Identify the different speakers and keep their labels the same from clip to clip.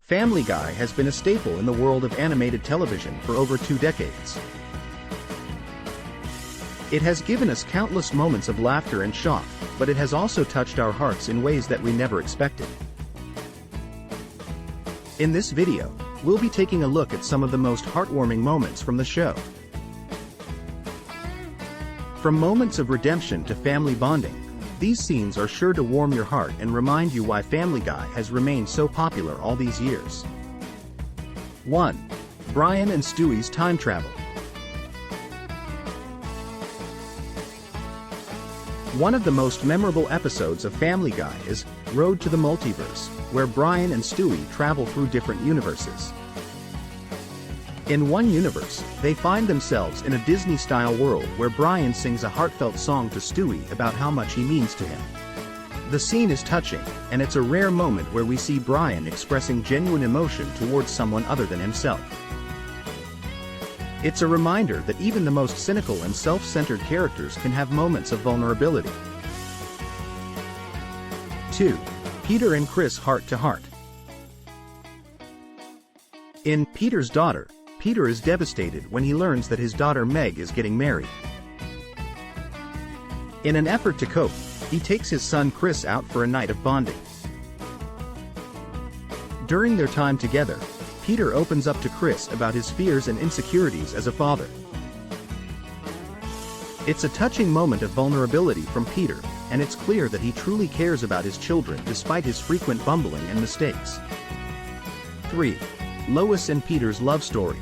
Speaker 1: Family Guy has been a staple in the world of animated television for over 2 decades. It has given us countless moments of laughter and shock, but it has also touched our hearts in ways that we never expected. In this video, we'll be taking a look at some of the most heartwarming moments from the show. From moments of redemption to family bonding, these scenes are sure to warm your heart and remind you why Family Guy has remained so popular all these years. 1. Brian and Stewie's time travel. One of the most memorable episodes of Family Guy is Road to the Multiverse, where Brian and Stewie travel through different universes. In one universe, they find themselves in a Disney-style world where Brian sings a heartfelt song to Stewie about how much he means to him. The scene is touching, and it's a rare moment where we see Brian expressing genuine emotion towards someone other than himself. It's a reminder that even the most cynical and self-centered characters can have moments of vulnerability. 2. Peter and Chris heart-to-heart. In Peter's Daughter, Peter is devastated when he learns that his daughter Meg is getting married. In an effort to cope, he takes his son Chris out for a night of bonding. During their time together, Peter opens up to Chris about his fears and insecurities as a father. It's a touching moment of vulnerability from Peter, and it's clear that he truly cares about his children despite his frequent bumbling and mistakes. 3. Lois and Peter's love story.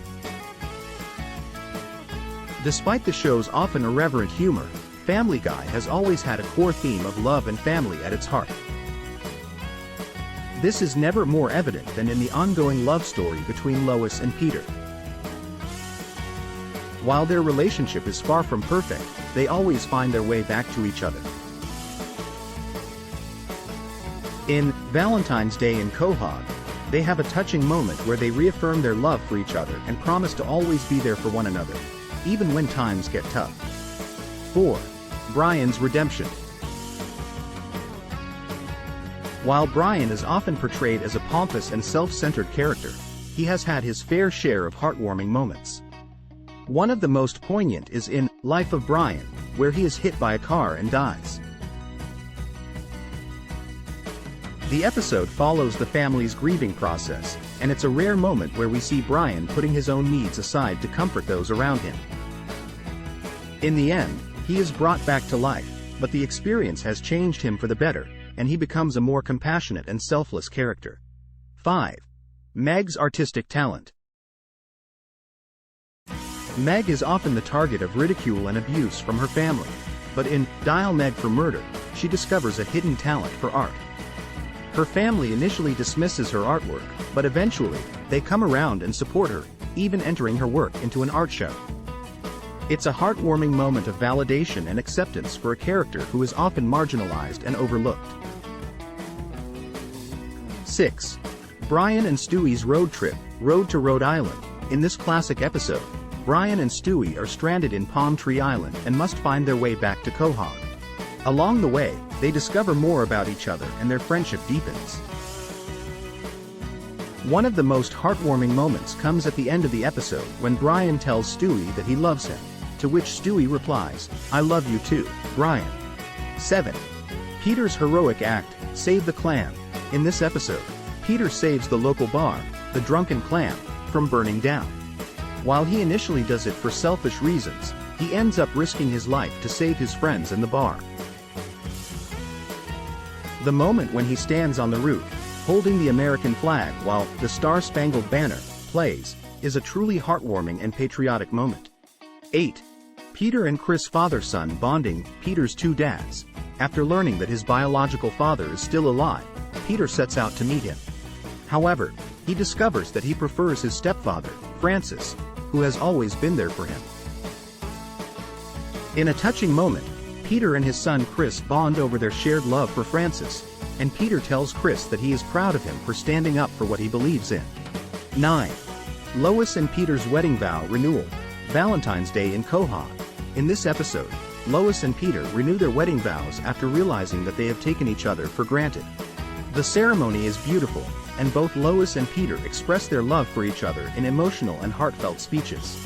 Speaker 1: Despite the show's often irreverent humor, Family Guy has always had a core theme of love and family at its heart. This is never more evident than in the ongoing love story between Lois and Peter. While their relationship is far from perfect, they always find their way back to each other. In Valentine's Day in Quahog, they have a touching moment where they reaffirm their love for each other and promise to always be there for one another, even when times get tough. 4. Brian's redemption. While Brian is often portrayed as a pompous and self-centered character, he has had his fair share of heartwarming moments. One of the most poignant is in Life of Brian, where he is hit by a car and dies. The episode follows the family's grieving process, and it's a rare moment where we see Brian putting his own needs aside to comfort those around him. In the end, he is brought back to life, but the experience has changed him for the better, and he becomes a more compassionate and selfless character. 5. Meg's artistic talent. Meg is often the target of ridicule and abuse from her family, but in Dial Meg for Murder, she discovers a hidden talent for art. Her family initially dismisses her artwork, but eventually, they come around and support her, even entering her work into an art show. It's a heartwarming moment of validation and acceptance for a character who is often marginalized and overlooked. 6. Brian and Stewie's road trip, Road to Rhode Island. In this classic episode, Brian and Stewie are stranded in Palm Tree Island and must find their way back to Quahog. Along the way, they discover more about each other and their friendship deepens. One of the most heartwarming moments comes at the end of the episode when Brian tells Stewie that he loves him, to which Stewie replies, "I love you too, Brian." 7. Peter's heroic act, Save the Clam. In this episode, Peter saves the local bar, the Drunken Clam, from burning down. While he initially does it for selfish reasons, he ends up risking his life to save his friends in the bar. The moment when he stands on the roof, holding the American flag while The Star-Spangled Banner plays, is a truly heartwarming and patriotic moment. 8. Peter and Chris father-son bonding, Peter's two dads. After learning that his biological father is still alive, Peter sets out to meet him. However, he discovers that he prefers his stepfather, Francis, who has always been there for him. In a touching moment, Peter and his son Chris bond over their shared love for Francis, and Peter tells Chris that he is proud of him for standing up for what he believes in. 9. Lois and Peter's wedding vow renewal, Valentine's Day in Quahog. In this episode, Lois and Peter renew their wedding vows after realizing that they have taken each other for granted. The ceremony is beautiful, and both Lois and Peter express their love for each other in emotional and heartfelt speeches.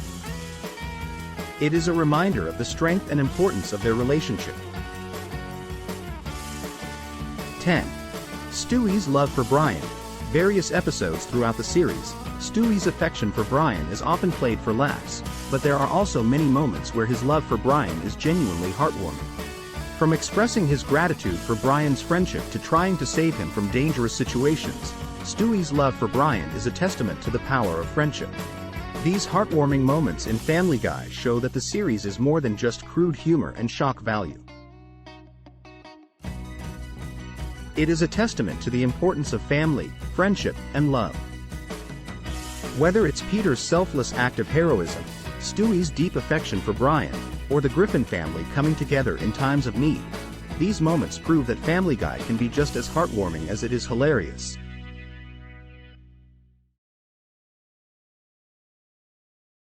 Speaker 1: It is a reminder of the strength and importance of their relationship. 10. Stewie's love for Brian. Various episodes throughout the series, Stewie's affection for Brian is often played for laughs, but there are also many moments where his love for Brian is genuinely heartwarming. From expressing his gratitude for Brian's friendship to trying to save him from dangerous situations, Stewie's love for Brian is a testament to the power of friendship. These heartwarming moments in Family Guy show that the series is more than just crude humor and shock value. It is a testament to the importance of family, friendship, and love. Whether it's Peter's selfless act of heroism, Stewie's deep affection for Brian, or the Griffin family coming together in times of need, these moments prove that Family Guy can be just as heartwarming as it is hilarious.